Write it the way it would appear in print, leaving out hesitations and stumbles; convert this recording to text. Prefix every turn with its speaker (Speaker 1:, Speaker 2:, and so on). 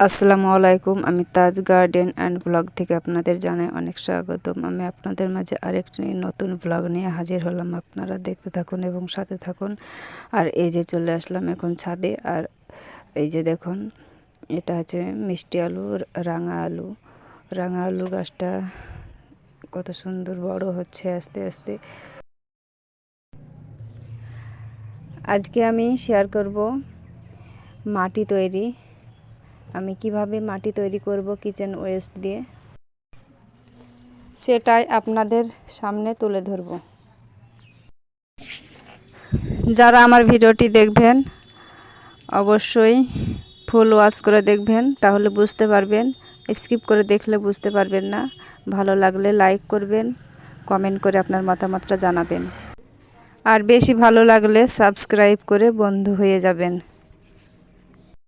Speaker 1: আসসালামু আলাইকুম। আমি তাজ গার্ডেন অ্যান্ড ব্লগ থেকে আপনাদের জানাই অনেক স্বাগতম। আমি আপনাদের মাঝে আরেকটি নতুন ব্লগ নিয়ে হাজির হলাম। আপনারা দেখতে থাকুন এবং সাথে থাকুন। আর এই যে চলে আসলাম এখন ছাদে। আর এই যে দেখুন, এটা হচ্ছে মিষ্টি আলু, রাঙা আলু। রাঙা আলু গাছটা কত সুন্দর বড় হচ্ছে আস্তে আস্তে। আজকে আমি শেয়ার করব মাটি তৈরি। আমি কিভাবে মাটি তৈরি করব কিচেন ওয়েস্ট দিয়ে, সেটাই আপনাদের সামনে তুলে ধরব। যারা আমার ভিডিওটি দেখবেন অবশ্যই ফুল ওয়াচ করে দেখবেন, তাহলে বুঝতে পারবেন। স্কিপ করে দেখলে বুঝতে পারবেন না। ভালো লাগলে লাইক করবেন, কমেন্ট করে আপনার মতামতটা জানাবেন। আর বেশি ভালো লাগলে সাবস্ক্রাইব করে বন্ধু হয়ে যাবেন।